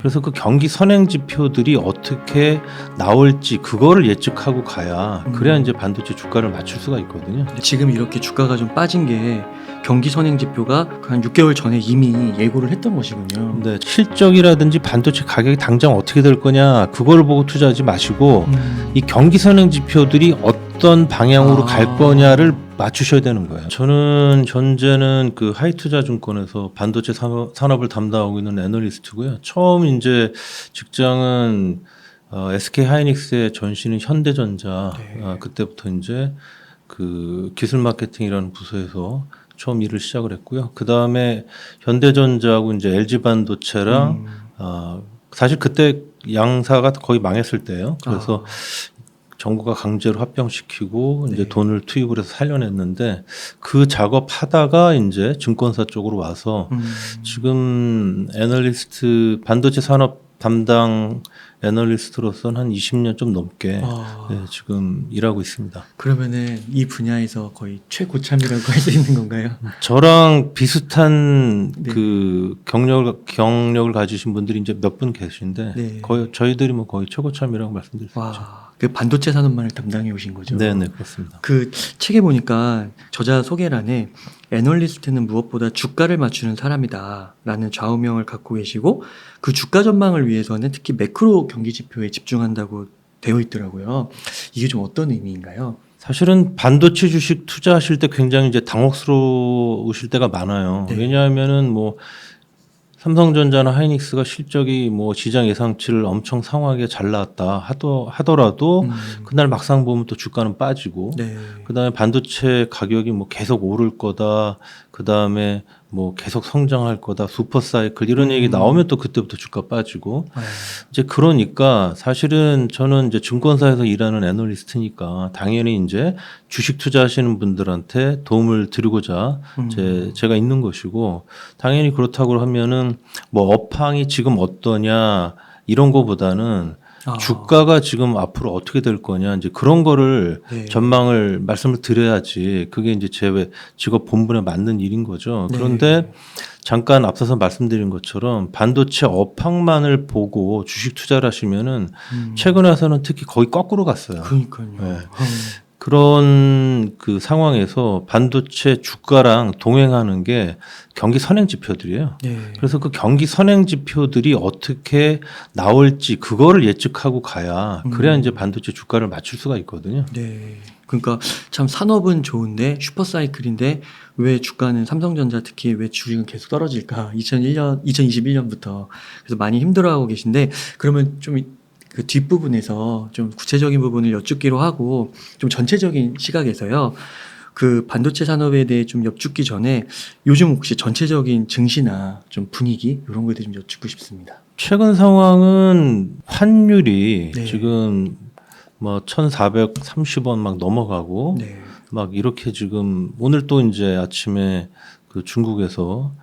그래서 그 경기 선행 지표들이 어떻게 나올지 그거를 예측하고 가야 그래야 이제 반도체 주가를 맞출 수가 있거든요. 지금 이렇게 주가가 좀 빠진 게 경기 선행 지표가 한 6개월 전에 이미 예고를 했던 것이군요. 근데 실적이라든지 반도체 가격이 당장 어떻게 될 거냐 그걸 보고 투자하지 마시고 이 경기 선행 지표들이 어떤 방향으로 갈 거냐를 맞추셔야 되는 거예요. 저는 현재는 그 하이투자증권에서 반도체 산업을 담당하고 있는 애널리스트고요. 처음 이제 직장은 SK 하이닉스의 전신인 현대전자. 네. 그때부터 이제 그 기술 마케팅이라는 부서에서 처음 일을 시작을 했고요. 그 다음에 현대전자하고 이제 LG 반도체랑 사실 그때 양사가 거의 망했을 때예요. 그래서 정부가 강제로 합병시키고 이제 돈을 투입을 해서 살려냈는데 그 작업하다가 이제 증권사 쪽으로 와서 지금 애널리스트 반도체 산업 담당 애널리스트로서는 한 20년 좀 넘게 네, 지금 일하고 있습니다. 그러면은 이 분야에서 거의 최고참이라고 할 수 있는 건가요? 저랑 비슷한 네. 그 경력을 가지신 분들이 이제 몇 분 계신데 네. 거의 저희들이 뭐 거의 최고참이라고 말씀드릴 수 있죠. 와, 그 반도체 산업만을 담당해 오신 거죠? 네, 그렇습니다. 그 책에 보니까 저자 소개란에 애널리스트는 무엇보다 주가를 맞추는 사람이다라는 좌우명을 갖고 계시고 그 주가 전망을 위해서는 특히 매크로 경기 지표에 집중한다고 되어 있더라고요. 이게 좀 어떤 의미인가요? 사실은 반도체 주식 투자하실 때 굉장히 이제 당혹스러우실 때가 많아요. 네. 왜냐하면은 뭐 삼성전자나 하이닉스가 실적이 뭐 시장 예상치를 엄청 상하게 잘 나왔다 하더라도 그날 막상 보면 또 주가는 빠지고 네. 그다음에 반도체 가격이 뭐 계속 오를 거다. 그다음에 뭐 계속 성장할 거다. 슈퍼 사이클 이런 얘기 나오면 또 그때부터 주가 빠지고 이제 그러니까 사실은 저는 이제 증권사에서 일하는 애널리스트니까 당연히 이제 주식 투자하시는 분들한테 도움을 드리고자 제가 있는 것이고 당연히 그렇다고 하면은 뭐 업황이 지금 어떠냐 이런 거보다는 주가가 지금 앞으로 어떻게 될 거냐 이제 그런 거를 네. 전망을 말씀을 드려야지 그게 이제 제 직업 본분에 맞는 일인 거죠. 네. 그런데 잠깐 앞서서 말씀드린 것처럼 반도체 업황만을 보고 주식 투자를 하시면은 최근에 와서는 특히 거의 거꾸로 갔어요. 그러니까요. 네. 그런 그 상황에서 반도체 주가랑 동행하는 게 경기 선행 지표들이에요. 네. 그래서 그 경기 선행 지표들이 어떻게 나올지 그거를 예측하고 가야 그래야 이제 반도체 주가를 맞출 수가 있거든요. 네. 그러니까 참 산업은 좋은데 슈퍼사이클인데 왜 주가는 삼성전자 특히 왜 주식은 계속 떨어질까? 2021년부터 그래서 많이 힘들어하고 계신데 그러면 좀 그 뒷부분에서 좀 구체적인 부분을 여쭙기로 하고 좀 전체적인 시각에서요. 그 반도체 산업에 대해 좀 여쭙기 전에 요즘 혹시 전체적인 증시나 좀 분위기 이런 거에 대해 좀 여쭙고 싶습니다. 최근 상황은 환율이 네. 지금 뭐 1,430원 막 넘어가고 네. 막 이렇게 지금 오늘 또 이제 아침에 그 중국에서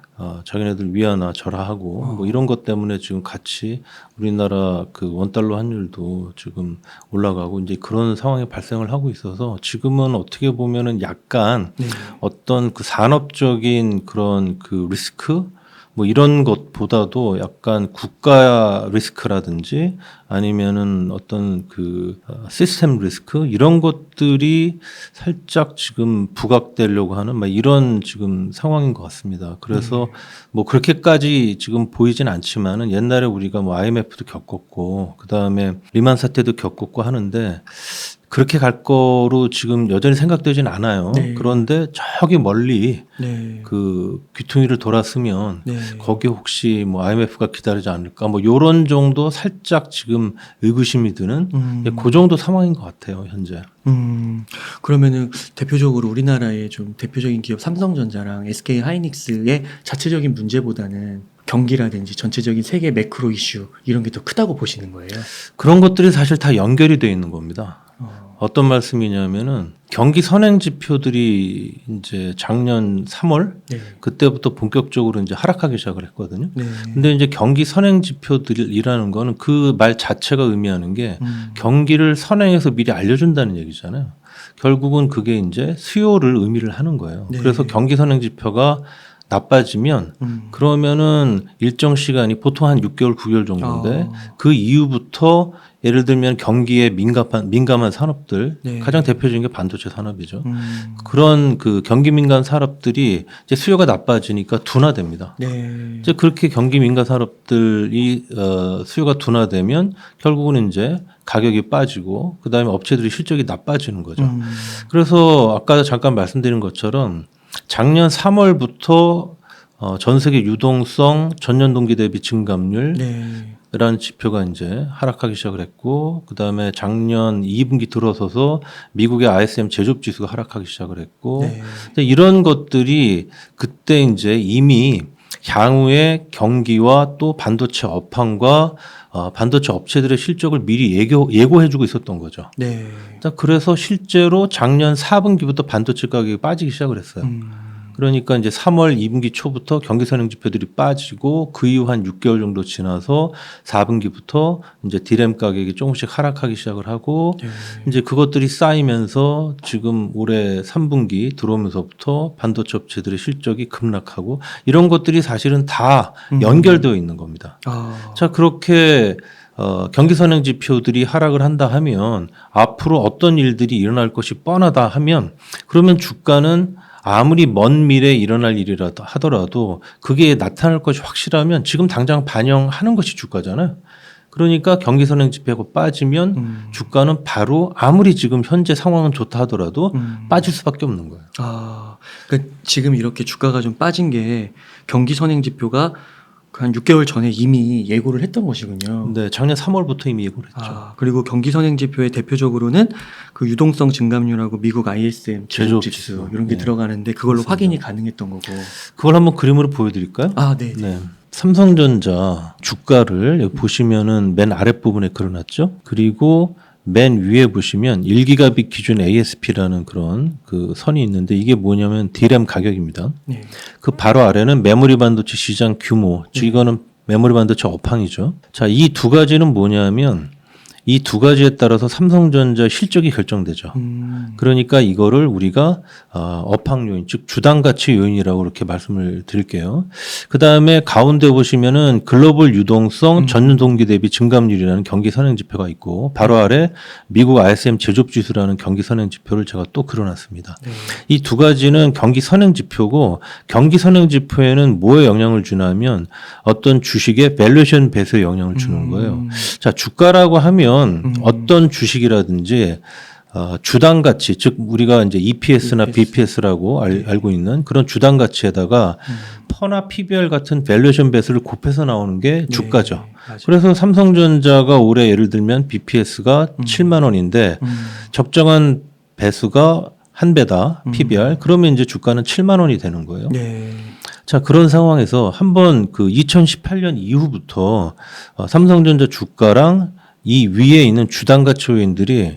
자기네들 위안화 절하하고 뭐 이런 것 때문에 지금 같이 우리나라 그 원달러 환율도 지금 올라가고 이제 그런 상황이 발생을 하고 있어서 지금은 어떻게 보면은 약간 네. 어떤 그 산업적인 그런 그 리스크 뭐 이런 것보다도 약간 국가 리스크라든지 아니면은 어떤 그 시스템 리스크 이런 것들이 살짝 지금 부각되려고 하는 막 이런 지금 상황인 것 같습니다. 그래서 뭐 그렇게까지 지금 보이진 않지만은 옛날에 우리가 뭐 IMF도 겪었고 그 다음에 리만 사태도 겪었고 하는데 그렇게 갈 거로 지금 여전히 생각되진 않아요. 네. 그런데 저기 멀리 네. 그 귀퉁이를 돌았으면 네. 거기 혹시 뭐 IMF가 기다리지 않을까 뭐 요런 정도 살짝 지금 의구심이 드는 그 정도 상황인 것 같아요 현재. 그러면은 대표적으로 우리나라의 좀 대표적인 기업 삼성전자랑 SK 하이닉스의 자체적인 문제보다는 경기라든지 전체적인 세계 매크로 이슈 이런 게 더 크다고 보시는 거예요? 그런 것들이 사실 다 연결이 돼 있는 겁니다. 어떤 말씀이냐면은 경기 선행 지표들이 이제 작년 3월 네. 그때부터 본격적으로 이제 하락하기 시작을 했거든요. 네. 근데 이제 경기 선행 지표들이라는 거는 그 말 자체가 의미하는 게 경기를 선행해서 미리 알려준다는 얘기잖아요. 결국은 그게 이제 수요를 의미를 하는 거예요. 네. 그래서 경기 선행 지표가 나빠지면 그러면은 일정 시간이 보통 한 6개월, 9개월 정도인데 그 이후부터 예를 들면 경기에 민감한 산업들 네. 가장 대표적인 게 반도체 산업이죠. 그런 그 경기 민감 산업들이 이제 수요가 나빠지니까 둔화됩니다. 네. 이제 그렇게 경기 민감 산업들이 수요가 둔화되면 결국은 이제 가격이 빠지고 그다음에 업체들이 실적이 나빠지는 거죠. 그래서 아까 잠깐 말씀드린 것처럼 작년 3월부터 전 세계 유동성 전년 동기 대비 증감률 네. 라는 지표가 이제 하락하기 시작을 했고 그다음에 작년 2분기 들어서서 미국의 ISM 제조업 지수가 하락하기 시작을 했고 네. 근데 이런 것들이 그때 이제 이미 향후의 경기와 또 반도체 업황과 반도체 업체들의 실적을 미리 예고해주고 있었던 거죠. 네. 자, 그래서 실제로 작년 4분기부터 반도체 가격이 빠지기 시작을 했어요. 그러니까 이제 3월 2분기 초부터 경기 선행 지표들이 빠지고 그 이후 한 6개월 정도 지나서 4분기부터 이제 디램 가격이 조금씩 하락하기 시작을 하고 네. 이제 그것들이 쌓이면서 지금 올해 3분기 들어오면서부터 반도체 업체들의 실적이 급락하고 이런 것들이 사실은 다 연결되어 있는 겁니다. 자, 그렇게 경기 선행 지표들이 하락을 한다 하면 앞으로 어떤 일들이 일어날 것이 뻔하다 하면 그러면 주가는 아무리 먼 미래에 일어날 일이라도 하더라도 그게 나타날 것이 확실하면 지금 당장 반영하는 것이 주가잖아요. 그러니까 경기 선행 지표가 빠지면 주가는 바로 아무리 지금 현재 상황은 좋다 하더라도 빠질 수밖에 없는 거예요. 그러니까 지금 이렇게 주가가 좀 빠진 게 경기 선행 지표가 한 6개월 전에 이미 예고를 했던 것이군요. 네, 작년 3월부터 이미 예고를 했죠. 그리고 경기 선행 지표의 대표적으로는 그 유동성 증감률하고 미국 ISM 제조업 지수 이런 게 네. 들어가는데 그걸로 맞습니다. 확인이 가능했던 거고. 그걸 한번 그림으로 보여드릴까요? 네. 네. 삼성전자 주가를 여기 보시면은 맨 아랫부분에 그려놨죠. 그리고 맨 위에 보시면 1기가빗 기준 ASP라는 그런 그 선이 있는데 이게 뭐냐면 D램 가격입니다. 네. 그 바로 아래는 메모리 반도체 시장 규모, 즉 이거는 메모리 반도체 업황이죠. 자, 이 두 가지는 뭐냐면 이 두 가지에 따라서 삼성전자 실적이 결정되죠. 그러니까 이거를 우리가 업황 요인, 즉 주당 가치 요인이라고 이렇게 말씀을 드릴게요. 그 다음에 가운데 보시면은 글로벌 유동성 전년 동기 대비 증감률이라는 경기 선행 지표가 있고 바로 아래 미국 ISM 제조업 지수라는 경기 선행 지표를 제가 또 그려놨습니다. 네. 이 두 가지는 경기 선행 지표고 경기 선행 지표에는 뭐에 영향을 주냐면 어떤 주식의 밸류에이션 배수에 영향을 주는 거예요. 자, 주가라고 하면 어떤 주식이라든지 주당 가치, 즉 우리가 이제 EPS나 BPS라고 알고 있는 그런 주당 가치에다가 퍼나 PBR 같은 밸류에이션 배수를 곱해서 나오는 게 주가죠. 맞아요. 그래서 삼성전자가 올해 예를 들면 BPS가 7만 원인데 적정한 배수가 한 배다 PBR 그러면 이제 주가는 7만 원이 되는 거예요. 네. 자, 그런 상황에서 한번 그 2018년 이후부터 삼성전자 주가랑 이 위에 있는 주당 가치 요인들이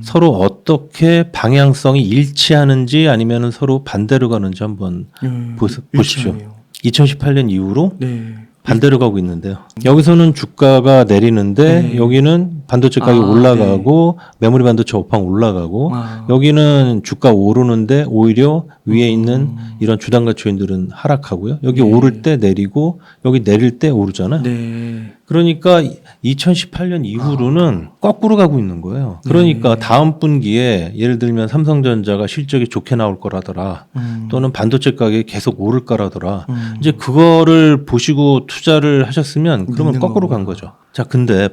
서로 어떻게 방향성이 일치하는지 아니면 서로 반대로 가는지 한번 보십시오. 일치하네요. 2018년 이후로 네. 반대로 가고 있는데요. 여기서는 주가가 내리는데 네. 여기는 반도체 가격이 올라가고 메모리 반도체 업황 올라가고 여기는 주가 오르는데 오히려 위에 있는 이런 주당 가치 요인들은 하락하고요. 여기 오를 때 내리고 여기 내릴 때 오르잖아요. 네. 그러니까 2018년 이후로는 거꾸로 가고 있는 거예요. 그러니까 다음 분기에 예를 들면 삼성전자가 실적이 좋게 나올 거라더라 또는 반도체 가격이 계속 오를 거라더라 이제 그거를 보시고 투자를 하셨으면 그러면 거꾸로 간 거죠. 자, 근데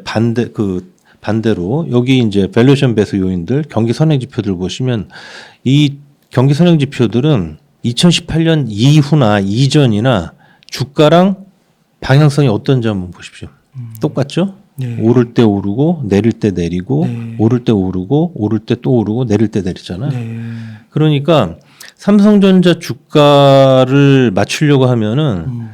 반대로 여기 이제 밸류에이션 배수 요인들 경기 선행 지표들 보시면 이 경기 선행 지표들은 2018년 이후나 이전이나 주가랑 방향성이 어떤지 한번 보십시오. 똑같죠? 네. 오를 때 오르고 내릴 때 내리고 네. 오를 때 오르고 오를 때 또 오르고 내릴 때 내리잖아요. 네. 그러니까 삼성전자 주가를 맞추려고 하면은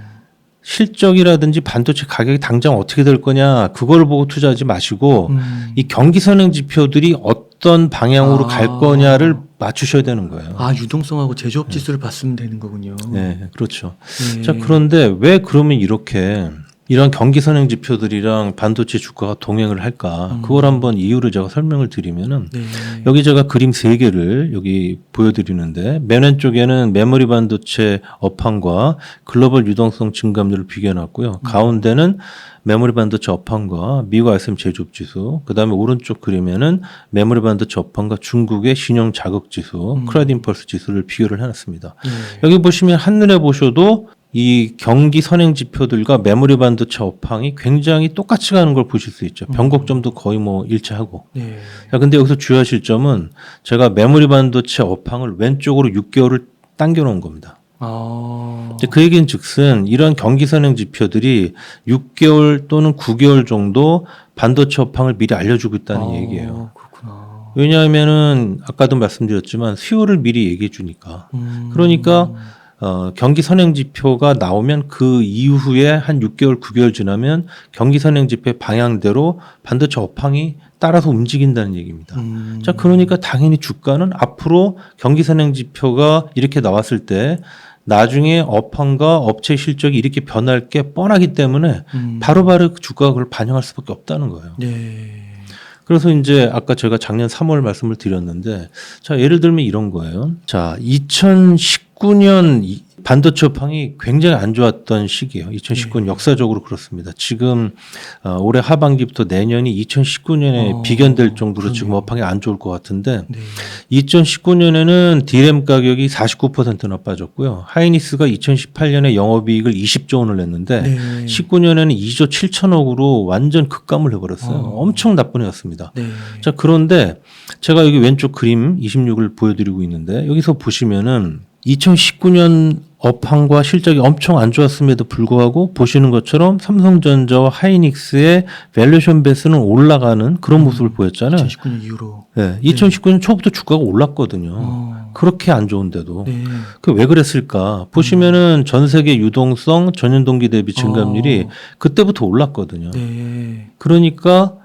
실적이라든지 반도체 가격이 당장 어떻게 될 거냐 그걸 보고 투자하지 마시고 이 경기 선행 지표들이 어떤 방향으로 갈 거냐를 맞추셔야 되는 거예요. 유동성하고 제조업 지수를 봤으면 되는 거군요. 네, 그렇죠. 네. 자, 그런데 왜 그러면 이렇게 이런 경기 선행 지표들이랑 반도체 주가가 동행을 할까? 그걸 한번 이유를 제가 설명을 드리면은 네. 여기 제가 그림 3개를 여기 보여드리는데 맨 왼쪽에는 메모리 반도체 업황과 글로벌 유동성 증감률을 비교해놨고요. 가운데는 메모리 반도체 업황과 미국 ISM 제조업 지수, 그다음에 오른쪽 그림에는 메모리 반도체 업황과 중국의 신용 자극 지수, 크레딧 임펄스 지수를 비교를 해놨습니다. 네. 여기 보시면 한눈에 보셔도 이 경기 선행 지표들과 메모리 반도체 업황이 굉장히 똑같이 가는 걸 보실 수 있죠. 변곡점도 거의 뭐 일치하고. 네. 자, 근데 여기서 주의하실 점은 제가 메모리 반도체 업황을 왼쪽으로 6개월을 당겨 놓은 겁니다. 이제 그 얘기는 즉슨 이런 경기 선행 지표들이 6개월 또는 9개월 정도 반도체 업황을 미리 알려주고 있다는 얘기예요. 그렇구나. 왜냐하면은 아까도 말씀드렸지만 수요를 미리 얘기해 주니까. 그러니까 경기 선행 지표가 나오면 그 이후에 한 6개월, 9개월 지나면 경기 선행 지표의 방향대로 반도체 업황이 따라서 움직인다는 얘기입니다. 자, 그러니까 당연히 주가는 앞으로 경기 선행 지표가 이렇게 나왔을 때 나중에 업황과 업체 실적이 이렇게 변할 게 뻔하기 때문에 바로바로 주가가 그걸 반영할 수밖에 없다는 거예요. 네. 그래서 이제 아까 제가 작년 3월 말씀을 드렸는데, 자, 예를 들면 이런 거예요. 자, 2019년 반도체 업황이 굉장히 안 좋았던 시기예요. 2019년 역사적으로 그렇습니다. 지금 올해 하반기부터 내년이 2019년에 비견될 정도로 지금 업황이 안 좋을 것 같은데, 네. 2019년에는 DRAM 가격이 49%나 빠졌고요. 하이닉스가 2018년에 영업이익을 20조 원을 냈는데 네. 19년에는 2조 7천억으로 완전 급감을 해버렸어요. 엄청 나쁜 해였습니다. 네. 자, 그런데 제가 여기 왼쪽 그림 26을 보여드리고 있는데 여기서 보시면은 2019년 업황과 실적이 엄청 안 좋았음에도 불구하고 보시는 것처럼 삼성전자와 하이닉스의 밸류에이션 베이스는 올라가는 그런 모습을 보였잖아요. 2019년 이후로. 네, 2019년 초부터 주가가 올랐거든요. 그렇게 안 좋은데도. 네. 그 왜 그랬을까? 보시면은 전 세계 유동성 전년 동기 대비 증감률이 그때부터 올랐거든요. 네. 그러니까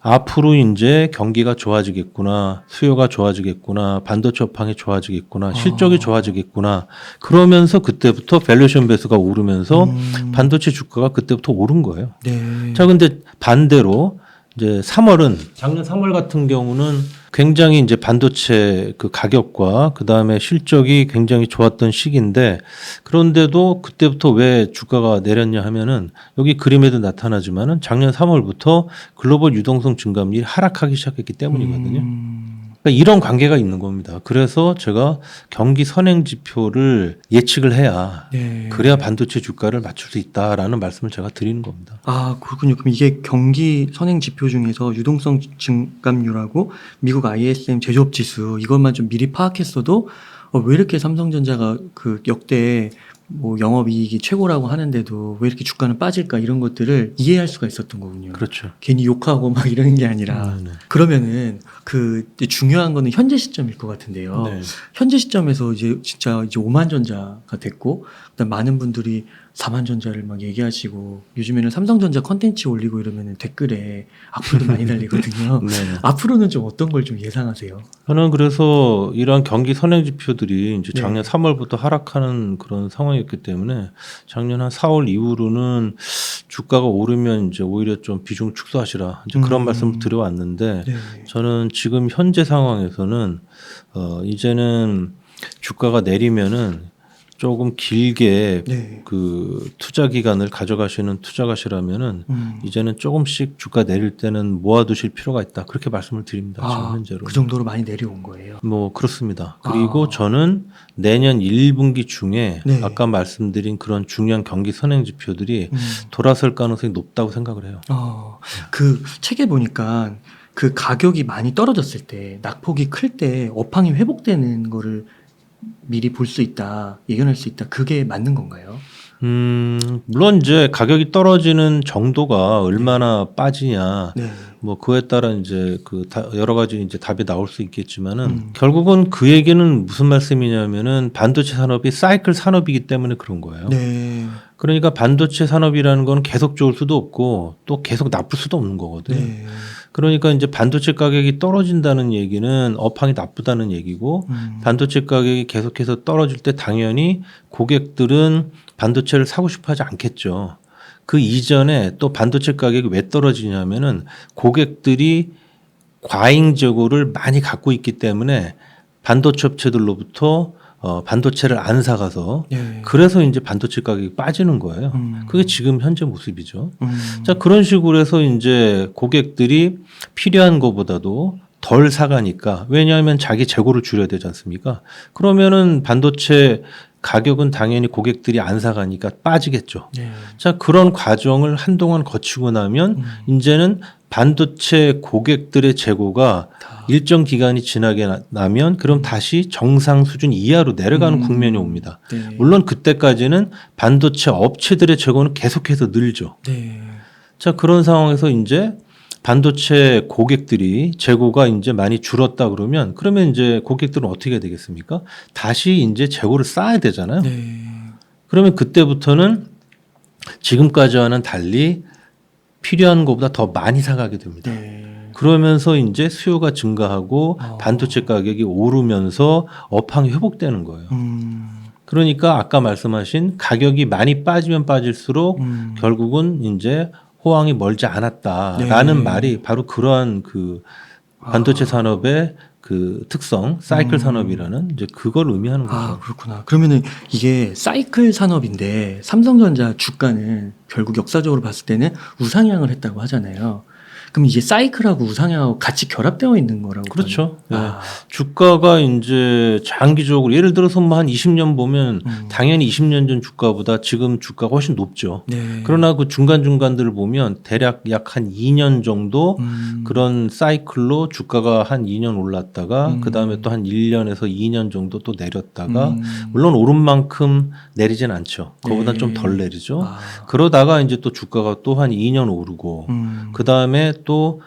앞으로 이제 경기가 좋아지겠구나, 수요가 좋아지겠구나, 반도체 업황이 좋아지겠구나, 실적이 좋아지겠구나. 그러면서 그때부터 밸류에이션 베이스가 오르면서 반도체 주가가 그때부터 오른 거예요. 네. 자, 근데 반대로 이제 3월은 작년 3월 같은 경우는 굉장히 이제 반도체 그 가격과 그 다음에 실적이 굉장히 좋았던 시기인데 그런데도 그때부터 왜 주가가 내렸냐 하면은 여기 그림에도 나타나지만은 작년 3월부터 글로벌 유동성 증감률이 하락하기 시작했기 때문이거든요. 그러니까 이런 관계가 있는 겁니다. 그래서 제가 경기 선행 지표를 예측을 해야 네. 그래야 반도체 주가를 맞출 수 있다라는 말씀을 제가 드리는 겁니다. 아, 그렇군요. 그럼 이게 경기 선행 지표 중에서 유동성 증감률하고 미국 ISM 제조업 지수 이것만 좀 미리 파악했어도 왜 이렇게 삼성전자가 그 역대 뭐 영업이익이 최고라고 하는데도 왜 이렇게 주가는 빠질까 이런 것들을 이해할 수가 있었던 거군요. 그렇죠. 괜히 욕하고 막 이러는 게 아니라 네. 그러면은 그 중요한 거는 현재 시점일 것 같은데요. 네. 현재 시점에서 이제 진짜 이제 5만 전자가 됐고 그다음 많은 분들이 4만 전자를 막 얘기하시고 요즘에는 삼성전자 컨텐츠 올리고 이러면은 댓글에 악플도 많이 달리거든요. 네. 앞으로는 좀 어떤 걸 좀 예상하세요? 저는 그래서 이러한 경기 선행 지표들이 이제 네. 작년 3월부터 하락하는 그런 상황이었기 때문에 작년 한 4월 이후로는 주가가 오르면 이제 오히려 좀 비중 축소하시라 이제 그런 말씀을 드려왔는데 네. 저는 지금 현재 상황에서는 이제는 주가가 내리면은 조금 길게 네. 그 투자 기간을 가져가시는 투자가시라면은 이제는 조금씩 주가 내릴 때는 모아두실 필요가 있다. 그렇게 말씀을 드립니다. 지금 현재로. 그 정도로 많이 내려온 거예요. 뭐 그렇습니다. 그리고 저는 내년 1분기 중에 네. 아까 말씀드린 그런 중요한 경기 선행 지표들이 돌아설 가능성이 높다고 생각을 해요. 그 책에 보니까 그 가격이 많이 떨어졌을 때 낙폭이 클 때 업황이 회복되는 거를 미리 볼 수 있다, 예견할 수 있다. 그게 맞는 건가요? 물론 이제 가격이 떨어지는 정도가 얼마나 빠지냐, 네. 뭐 그에 따라 이제 그 여러 가지 이제 답이 나올 수 있겠지만은 결국은 그 얘기는 무슨 말씀이냐면은 반도체 산업이 사이클 산업이기 때문에 그런 거예요. 네. 그러니까 반도체 산업이라는 건 계속 좋을 수도 없고 또 계속 나쁠 수도 없는 거거든요. 네. 그러니까 이제 반도체 가격이 떨어진다는 얘기는 업황이 나쁘다는 얘기고 반도체 가격이 계속해서 떨어질 때 당연히 고객들은 반도체를 사고 싶어 하지 않겠죠. 그 이전에 또 반도체 가격이 왜 떨어지냐면은 고객들이 과잉 재고를 많이 갖고 있기 때문에 반도체 업체들로부터 반도체를 안 사가서 네. 그래서 이제 반도체 가격이 빠지는 거예요. 그게 지금 현재 모습이죠. 음. 자, 그런 식으로 해서 이제 고객들이 필요한 것보다도 덜 사가니까 왜냐하면 자기 재고를 줄여야 되지 않습니까? 그러면은 반도체 가격은 당연히 고객들이 안 사가니까 빠지겠죠. 네. 자, 그런 과정을 한동안 거치고 나면 이제는 반도체 고객들의 재고가 다. 일정 기간이 지나게 나면 그럼 다시 정상 수준 이하로 내려가는 국면이 옵니다. 네. 물론 그때까지는 반도체 업체들의 재고는 계속해서 늘죠. 네. 자, 그런 상황에서 이제 반도체 고객들이 재고가 이제 많이 줄었다 그러면 이제 고객들은 어떻게 해야 되겠습니까? 다시 이제 재고를 쌓아야 되잖아요. 네. 그러면 그때부터는 지금까지와는 달리 필요한 것보다 더 많이 사가게 됩니다. 네. 그러면서 이제 수요가 증가하고 반도체 가격이 오르면서 업황이 회복되는 거예요. 그러니까 아까 말씀하신 가격이 많이 빠지면 빠질수록 결국은 이제 호황이 멀지 않았다라는 네. 말이 바로 그러한 그 반도체 산업의 그 특성, 사이클 산업이라는 이제 그걸 의미하는 거죠. 아, 그렇구나. 그러면은 이게 사이클 산업인데 삼성전자 주가는 결국 역사적으로 봤을 때는 우상향을 했다고 하잖아요. 그럼 이게 사이클하고 우상향하고 같이 결합되어 있는 거라고. 그렇죠. 네. 아. 주가가 이제 장기적으로 예를 들어서 뭐 한 20년 보면 당연히 20년 전 주가보다 지금 주가가 훨씬 높죠. 네. 그러나 그 중간중간들을 보면 대략 약 한 2년 정도 그런 사이클로 주가가 한 2년 올랐다가 그 다음에 또 한 1년에서 2년 정도 또 내렸다가 물론 오른 만큼 내리진 않죠. 그거보다 네. 좀 덜 내리죠. 아. 그러다가 이제 또 주가가 또 한 2년 오르고 그 다음에 또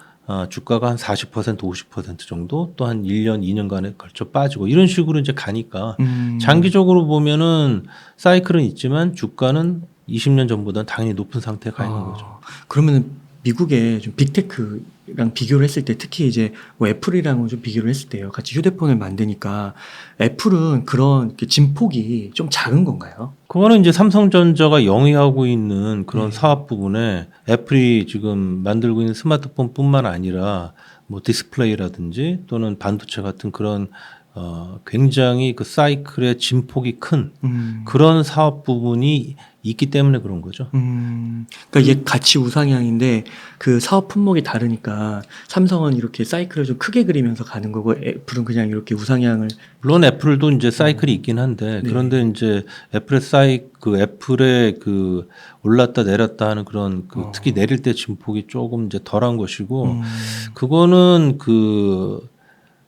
주가가 한 40%, 50% 정도 또 한 1년, 2년간에 걸쳐 빠지고 이런 식으로 이제 가니까 장기적으로 보면은 사이클은 있지만 주가는 20년 전보다는 당연히 높은 상태에 가 있는 거죠. 그러면은 미국의 좀 빅테크랑 비교를 했을 때 특히 이제 뭐 애플이랑은 좀 비교를 했을 때요. 같이 휴대폰을 만드니까 애플은 그런 그 진폭이 좀 작은 건가요? 그거는 이제 삼성전자가 영위하고 있는 그런 네. 사업 부분에 애플이 지금 만들고 있는 스마트폰뿐만 아니라 뭐 디스플레이라든지 또는 반도체 같은 그런 굉장히 그 사이클의 진폭이 큰 그런 사업 부분이 있기 때문에 그런 거죠. 그러니까 이게 같이 우상향인데 그 사업 품목이 다르니까 삼성은 이렇게 사이클을 좀 크게 그리면서 가는 거고 애플은 그냥 이렇게 우상향을. 물론 애플도 이제 사이클이 있긴 한데 네. 그런데 이제 애플의 그 올랐다 내렸다 하는 그런 그 특히 내릴 때 진폭이 조금 이제 덜한 것이고 그거는 그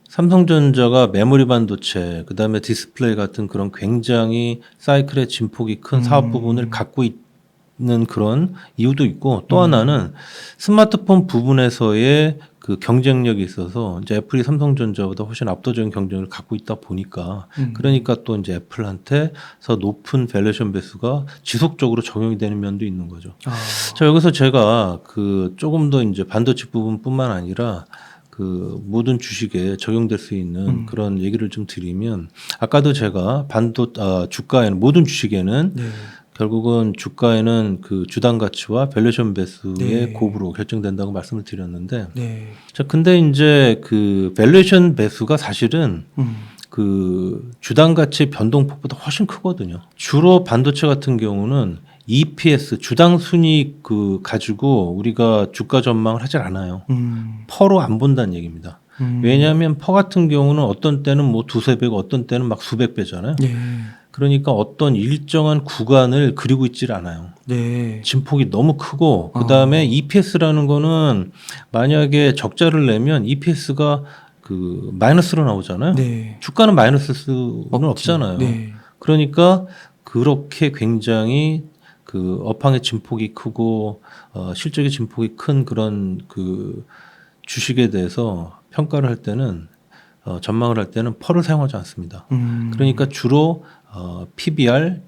삼성전자가 메모리 반도체 그다음에 디스플레이 같은 그런 굉장히 사이클의 진폭이 큰 사업 부분을 갖고 있는 그런 이유도 있고 또 하나는 스마트폰 부분에서의 그 경쟁력이 있어서 이제 애플이 삼성전자보다 훨씬 압도적인 경쟁을 갖고 있다 보니까 그러니까 또 이제 애플한테서 높은 밸류에이션 배수가 지속적으로 적용이 되는 면도 있는 거죠. 자, 여기서 제가 그 조금 더 이제 반도체 부분뿐만 아니라 그 모든 주식에 적용될 수 있는 그런 얘기를 좀 드리면 아까도 제가 주가에는 모든 주식에는 네. 결국은 주가에는 그 주당 가치와 밸류에이션 배수의 네. 곱으로 결정된다고 말씀을 드렸는데 네. 자 근데 이제 그 밸류에이션 배수가 사실은 그 주당 가치 변동폭보다 훨씬 크거든요. 주로 반도체 같은 경우는 EPS 주당 순이익 그 가지고 우리가 주가 전망을 하질 않아요. 퍼로 안 본다는 얘기입니다. 왜냐하면 퍼 같은 경우는 어떤 때는 뭐 두세 배고 어떤 때는 막 수백 배잖아요. 네. 그러니까 어떤 일정한 구간을 그리고 있질 않아요. 네. 진폭이 너무 크고 그다음에 EPS라는 거는 만약에 적자를 내면 EPS가 그 마이너스로 나오잖아요. 네. 주가는 마이너스 수는 없잖아요. 네. 그러니까 그렇게 굉장히 그 업황의 진폭이 크고 실적의 진폭이 큰 그런 그 주식에 대해서 평가를 할 때는 전망을 할 때는 펄을 사용하지 않습니다. 그러니까 주로 PBR,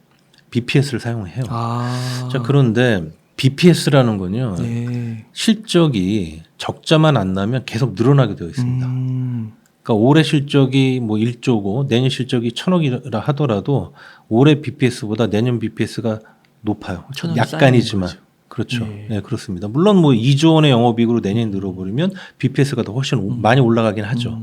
BPS를 사용해요. 자, 그런데 BPS라는 건요. 네. 실적이 적자만 안 나면 계속 늘어나게 되어 있습니다. 그러니까 올해 실적이 뭐 1조고 내년 실적이 1,000억이라 하더라도 올해 BPS보다 내년 BPS가 높아요. 천억이 약간이지만. 쌓이는 거죠. 그렇죠. 네. 네, 그렇습니다. 물론 뭐 2조 원의 영업이익으로 내년에 늘어버리면 BPS가 더 훨씬 많이 올라가긴 하죠.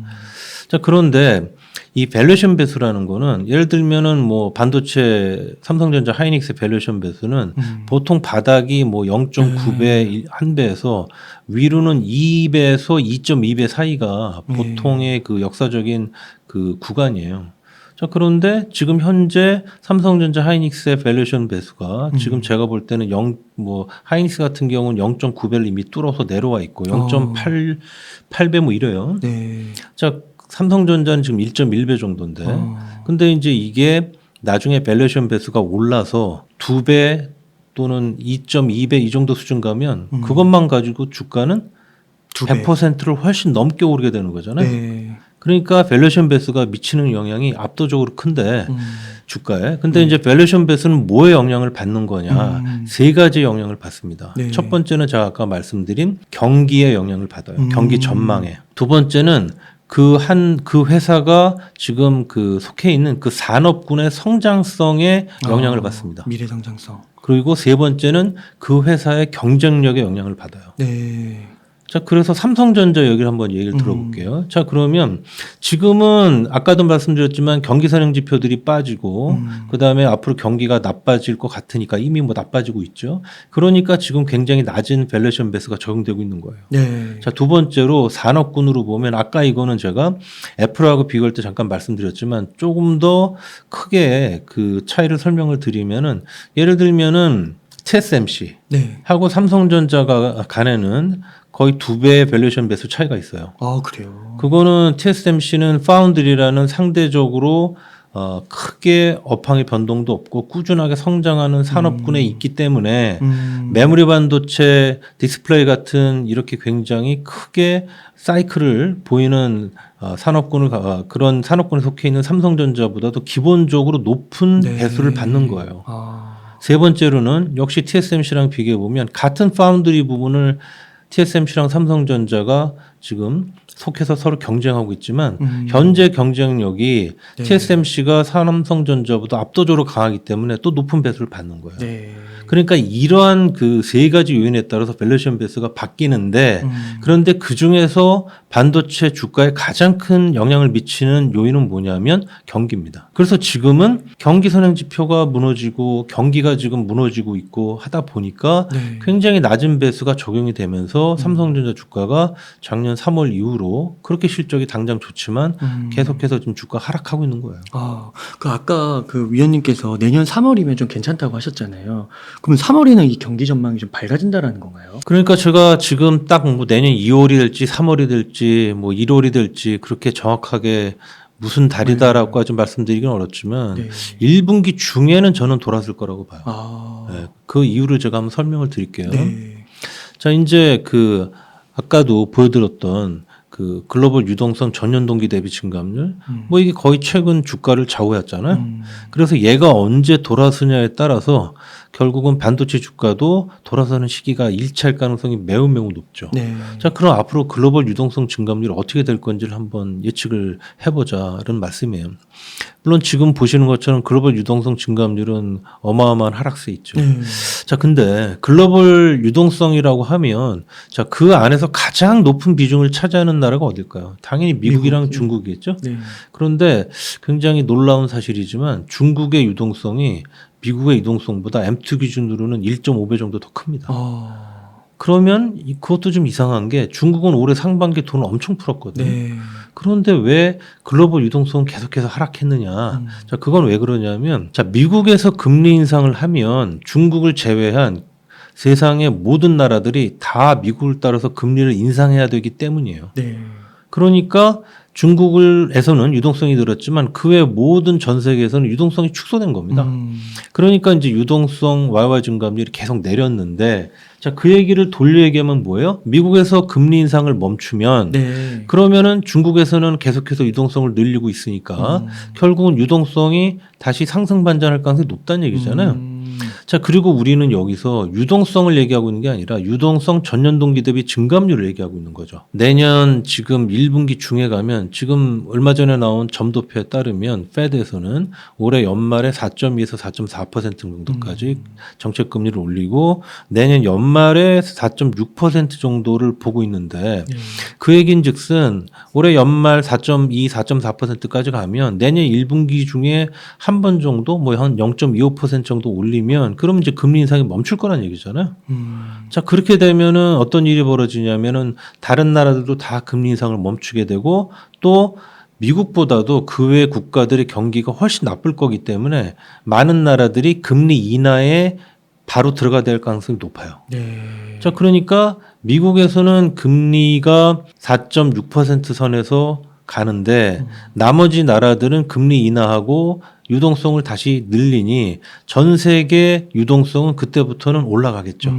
자, 그런데 이 밸류에이션 배수라는 거는 예를 들면은 뭐 반도체 삼성전자 하이닉스 밸류에이션 배수는 보통 바닥이 뭐 0.9배, 1배에서 위로는 2배에서 2.2배 사이가 보통의 그 역사적인 그 구간이에요. 자, 그런데 지금 현재 삼성전자 하이닉스의 밸류에이션 배수가 지금 제가 볼 때는 하이닉스 같은 경우는 0.9배를 이미 뚫어서 내려와 있고 0.8배 뭐 이래요. 네. 자, 삼성전자는 지금 1.1배 정도인데 근데 이제 이게 나중에 밸류에이션 배수가 올라서 2배 또는 2.2배 이 정도 수준 가면 그것만 가지고 주가는 2배. 100%를 훨씬 넘게 오르게 되는 거잖아요. 네. 그러니까 밸류에이션 배수가 미치는 영향이 압도적으로 큰데 주가에. 근데 이제 밸류에이션 배수는 뭐에 영향을 받는 거냐? 세 가지 영향을 받습니다. 네. 첫 번째는 제가 아까 말씀드린 경기에 영향을 받아요. 경기 전망에. 두 번째는 그 회사가 지금 그 속해 있는 그 산업군의 성장성에 영향을 받습니다. 미래 성장성. 그리고 세 번째는 그 회사의 경쟁력에 영향을 받아요. 네. 자, 그래서 삼성전자 여기를 한번 얘기를 들어볼게요. 자, 그러면 지금은 아까도 말씀드렸지만 경기 선행 지표들이 빠지고 그다음에 앞으로 경기가 나빠질 것 같으니까 이미 뭐 나빠지고 있죠. 그러니까 지금 굉장히 낮은 밸류에이션 배수가 적용되고 있는 거예요. 네. 자, 두 번째로 산업군으로 보면 아까 이거는 제가 애플하고 비교할 때 잠깐 말씀드렸지만 조금 더 크게 그 차이를 설명을 드리면은 예를 들면은 TSMC 네. 하고 삼성전자가 간에는 거의 2배의 밸류에이션 배수 차이가 있어요. 아, 그래요. 그거는 TSMC는 파운드리라는 상대적으로 크게 업황의 변동도 없고 꾸준하게 성장하는 산업군에 있기 때문에 메모리 반도체, 디스플레이 같은 이렇게 굉장히 크게 사이클을 보이는 그런 산업군에 속해 있는 삼성전자보다도 기본적으로 높은 네. 배수를 받는 거예요. 아. 세 번째로는 역시 TSMC랑 비교해 보면 같은 파운드리 부분을 TSMC랑 삼성전자가 지금 속해서 서로 경쟁하고 있지만 현재 경쟁력이 네. TSMC가 삼성전자보다 압도적으로 강하기 때문에 또 높은 배수를 받는 거예요. 네. 그러니까 이러한 그 세 가지 요인에 따라서 밸류에이션 배수가 바뀌는데 그런데 그 중에서 반도체 주가에 가장 큰 영향을 미치는 요인은 뭐냐면 경기입니다. 그래서 지금은 경기 선행 지표가 무너지고 경기가 지금 무너지고 있고 하다 보니까 네. 굉장히 낮은 배수가 적용이 되면서 삼성전자 주가가 작년 3월 이후로 그렇게 실적이 당장 좋지만 계속해서 지금 주가 하락하고 있는 거예요. 아까 그 위원님께서 내년 3월이면 좀 괜찮다고 하셨잖아요. 그럼 3월에는 이 경기 전망이 좀 밝아진다라는 건가요? 그러니까 제가 지금 딱 뭐 내년 2월이 될지 3월이 될지 뭐 1월이 될지 그렇게 정확하게 무슨 달이다라고 좀 말씀드리기는 어렵지만 네. 1분기 중에는 저는 돌아설 거라고 봐요. 아. 네, 그 이유를 제가 한번 설명을 드릴게요. 네. 자, 이제 그 아까도 보여드렸던 그 글로벌 유동성 전년동기 대비 증감률 뭐 이게 거의 최근 주가를 좌우했잖아요. 그래서 얘가 언제 돌아서냐에 따라서 결국은 반도체 주가도 돌아서는 시기가 일치할 가능성이 매우 높죠. 네. 자, 그럼 앞으로 글로벌 유동성 증감률이 어떻게 될 건지를 한번 예측을 해보자는 말씀이에요. 물론 지금 보시는 것처럼 글로벌 유동성 증감률은 어마어마한 하락세에 있죠. 자, 근데 글로벌 유동성이라고 하면 자, 그 안에서 가장 높은 비중을 차지하는 나라가 어딜까요? 당연히 미국이랑 중국이겠죠. 네. 그런데 굉장히 놀라운 사실이지만 중국의 유동성이 미국의 유동성보다 M2 기준으로는 1.5배 정도 더 큽니다. 그러면 그것도 좀 이상한 게 중국은 올해 상반기에 돈을 엄청 풀었거든요. 네. 그런데 왜 글로벌 유동성은 계속해서 하락했느냐. 자, 그건 왜 그러냐면 자, 미국에서 금리 인상을 하면 중국을 제외한 세상의 모든 나라들이 다 미국을 따라서 금리를 인상해야 되기 때문이에요. 네. 그러니까 중국에서는 유동성이 늘었지만 그 외 모든 전 세계에서는 유동성이 축소된 겁니다. 그러니까 이제 유동성 YY 증감률이 계속 내렸는데 자, 그 얘기를 돌려 얘기하면 뭐예요? 미국에서 금리 인상을 멈추면 네. 그러면은 중국에서는 계속해서 유동성을 늘리고 있으니까 결국은 유동성이 다시 상승 반전할 가능성이 높다는 얘기잖아요. 자, 그리고 우리는 여기서 유동성을 얘기하고 있는 게 아니라 유동성 전년동기 대비 증감률을 얘기하고 있는 거죠. 내년 지금 1분기 중에 가면 지금 얼마 전에 나온 점도표에 따르면 페드에서는 올해 연말에 4.2에서 4.4% 정도까지 정책 금리를 올리고 내년 연말에 4.6% 정도를 보고 있는데 그 얘긴즉슨 올해 연말 4.2, 4.4%까지 가면 내년 1분기 중에 한 번 정도 뭐 한 0.25% 정도 올리면 그러면 이제 금리 인상이 멈출 거란 얘기잖아요. 자, 그렇게 되면은 어떤 일이 벌어지냐면은 다른 나라들도 다 금리 인상을 멈추게 되고 또 미국보다도 그 외 국가들의 경기가 훨씬 나쁠 거기 때문에 많은 나라들이 금리 인하에 바로 들어가야 될 가능성이 높아요. 자, 그러니까 미국에서는 금리가 4.6% 선에서 가는데 나머지 나라들은 금리 인하하고 유동성을 다시 늘리니 전 세계 유동성은 그때부터는 올라가겠죠.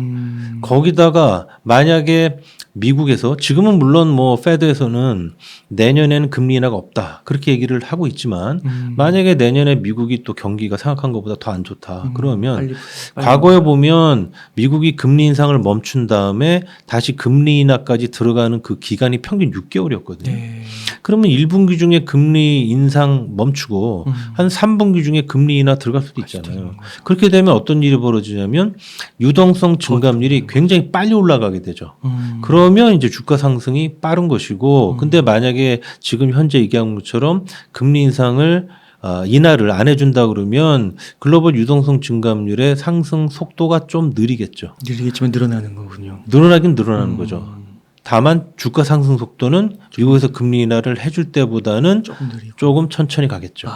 거기다가 만약에 미국에서 지금은 물론 뭐 페드에서는 내년에는 금리 인하가 없다 그렇게 얘기를 하고 있지만 만약에 내년에 미국이 또 경기가 생각한 것보다 더 안 좋다 그러면 빨리 과거에 보면 미국이 금리 인상을 멈춘 다음에 다시 금리 인하까지 들어가는 그 기간이 평균 6개월이었거든요. 그러면 1분기 중에 금리 인상 멈추고 한 3분기 중에 금리 인하 들어갈 수도 있잖아요. 그렇게 되면 어떤 일이 벌어지냐면 유동성 증감률이 굉장히 빨리 올라가게 되죠. 그러면 이제 주가 상승이 빠른 것이고 근데 만약에 지금 현재 얘기한 것처럼 금리 인상을 인하를 안 해준다 그러면 글로벌 유동성 증감률의 상승 속도가 좀 느리겠죠. 느리겠지만 늘어나는 거군요. 늘어나긴 늘어나는 거죠. 다만 주가 상승 속도는 미국에서 금리 인하를 해줄 때보다는 조금 느리고. 조금 천천히 가겠죠.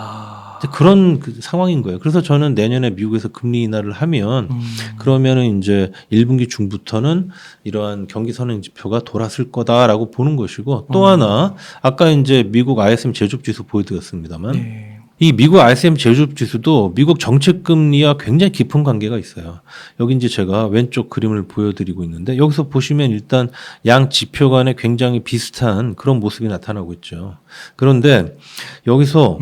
그런 그 상황인 거예요. 그래서 저는 내년에 미국에서 금리 인하를 하면 그러면은 이제 1분기 중부터는 이러한 경기 선행 지표가 돌았을 거다라고 보는 것이고 또 하나 아까 이제 미국 ISM 제조업 지수 보여드렸습니다만 이 미국 ISM 제조업 지수도 미국 정책 금리와 굉장히 깊은 관계가 있어요. 여기 이제 제가 왼쪽 그림을 보여드리고 있는데 여기서 보시면 일단 양 지표 간에 굉장히 비슷한 그런 모습이 나타나고 있죠. 그런데 여기서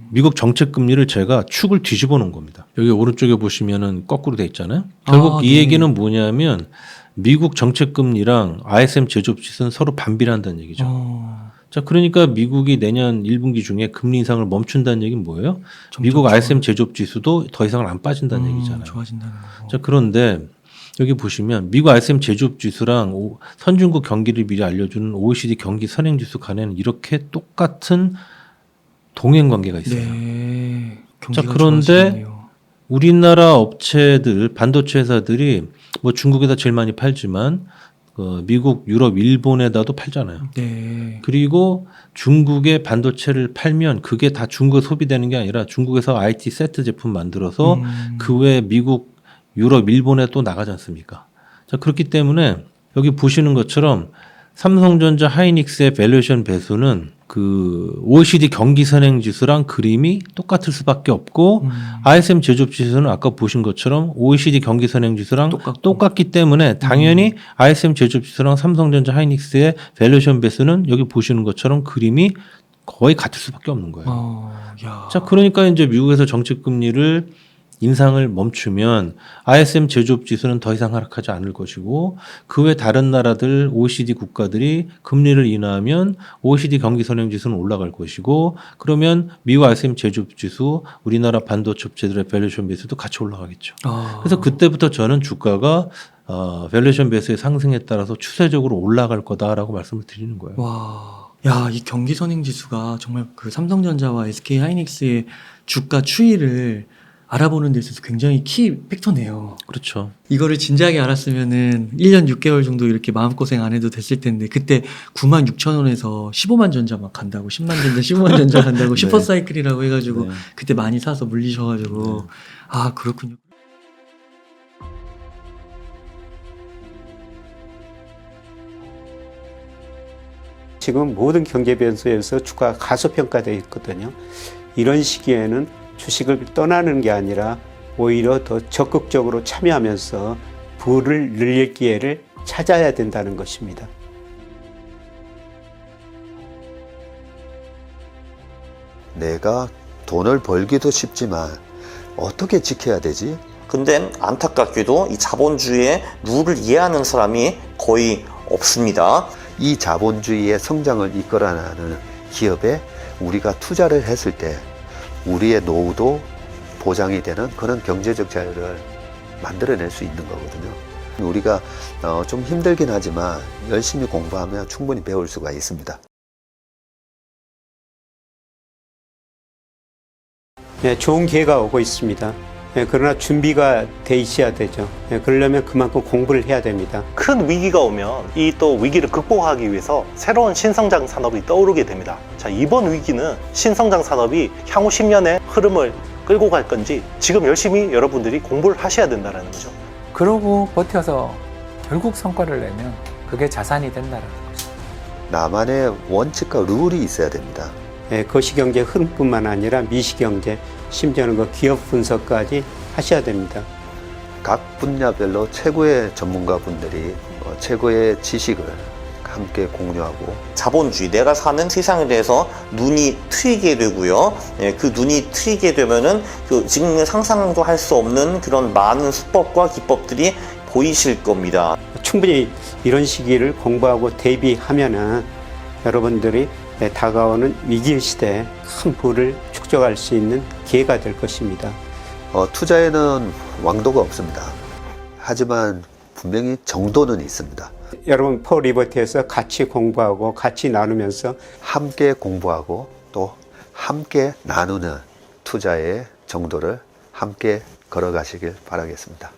미국 정책 금리를 제가 축을 뒤집어 놓은 겁니다. 여기 오른쪽에 보시면은 거꾸로 돼 있잖아요. 결국 이 얘기는 뭐냐면 미국 정책 금리랑 ISM 제조업 지수는 서로 반비례한다는 얘기죠. 자, 그러니까 미국이 내년 1분기 중에 금리 인상을 멈춘다는 얘기는 뭐예요? 미국 ISM 제조업 지수도 더 이상은 안 빠진다는 얘기잖아요. 좋아진다는 거고. 자, 그런데 여기 보시면 미국 ISM 제조업 지수랑 선진국 경기를 미리 알려주는 OECD 경기 선행 지수 간에는 이렇게 똑같은 동행 관계가 있어요. 자, 그런데 좋아지네요. 우리나라 업체들, 반도체 회사들이 뭐 중국에다 제일 많이 팔지만 미국, 유럽, 일본에다도 팔잖아요. 그리고 중국의 반도체를 팔면 그게 다 중국에 소비되는 게 아니라 중국에서 IT 세트 제품 만들어서 그 외에 미국, 유럽, 일본에 또 나가지 않습니까? 자, 그렇기 때문에 여기 보시는 것처럼 삼성전자 하이닉스의 밸류에이션 배수는 그 OECD 경기 선행 지수랑 그림이 똑같을 수밖에 없고 ISM 제조업 지수는 아까 보신 것처럼 OECD 경기 선행 지수랑 똑같기 때문에 당연히 ISM 제조업 지수랑 삼성전자 하이닉스의 밸류에이션 배수는 여기 보시는 것처럼 그림이 거의 같을 수밖에 없는 거예요. 자, 그러니까 이제 미국에서 정책 금리를 인상을 멈추면 ISM 제조업 지수는 더 이상 하락하지 않을 것이고 그 외 다른 나라들 OECD 국가들이 금리를 인하하면 OECD 경기 선행 지수는 올라갈 것이고 그러면 미국 ISM 제조업 지수, 우리나라 반도체 업체들의 밸류에이션 베이스도 같이 올라가겠죠. 그래서 그때부터 저는 주가가 밸류에이션 베이스의 상승에 따라서 추세적으로 올라갈 거다라고 말씀을 드리는 거예요. 야, 이 경기 선행 지수가 정말 그 삼성전자와 SK 하이닉스의 주가 추이를 알아보는 데 있어서 굉장히 키 팩터네요. 그렇죠. 이거를 진작에 알았으면은 1년 6개월 정도 이렇게 마음고생 안 해도 됐을 텐데 그때 96,000원에서 15만 전자 막 간다고 10만 전자 15만 전자 간다고 슈퍼사이클이라고 해가지고 그때 많이 사서 물리셔가지고 아 그렇군요. 지금 모든 경제 변수에서 주가가 가소평가되어 있거든요. 이런 시기에는 주식을 떠나는 게 아니라 오히려 더 적극적으로 참여하면서 부를 늘릴 기회를 찾아야 된다는 것입니다. 내가 돈을 벌기도 쉽지만 어떻게 지켜야 되지? 근데 안타깝게도 이 자본주의의 룰을 이해하는 사람이 거의 없습니다. 이 자본주의의 성장을 이끌어나가는 기업에 우리가 투자를 했을 때 우리의 노후도 보장이 되는 그런 경제적 자유를 만들어낼 수 있는 거거든요. 우리가 좀 힘들긴 하지만 열심히 공부하면 충분히 배울 수가 있습니다. 네, 좋은 기회가 오고 있습니다. 네, 그러나 준비가 돼 있어야 되죠. 네, 그러려면 그만큼 공부를 해야 됩니다. 큰 위기가 오면 이 또 위기를 극복하기 위해서 새로운 신성장 산업이 떠오르게 됩니다. 자, 이번 위기는 신성장 산업이 향후 10년의 흐름을 끌고 갈 건지 지금 열심히 여러분들이 공부를 하셔야 된다는 거죠. 그러고 버텨서 결국 성과를 내면 그게 자산이 된다는 거죠. 나만의 원칙과 룰이 있어야 됩니다. 네, 거시경제 흐름뿐만 아니라 미시경제, 심지어는 그 기업 분석까지 하셔야 됩니다. 각 분야별로 최고의 전문가분들이 최고의 지식을 함께 공유하고 자본주의, 내가 사는 세상에 대해서 눈이 트이게 되고요. 그 눈이 트이게 되면은 그 지금 상상도 할 수 없는 그런 많은 수법과 기법들이 보이실 겁니다. 충분히 이런 시기를 공부하고 대비하면은 여러분들이 다가오는 위기 시대에 큰 부를 축적할 수 있는 기회가 될 것입니다. 투자에는 왕도가 없습니다. 하지만 분명히 정도는 있습니다. 여러분 포리버티에서 같이 공부하고 같이 나누면서 함께 공부하고 또 함께 나누는 투자의 정도를 함께 걸어가시길 바라겠습니다.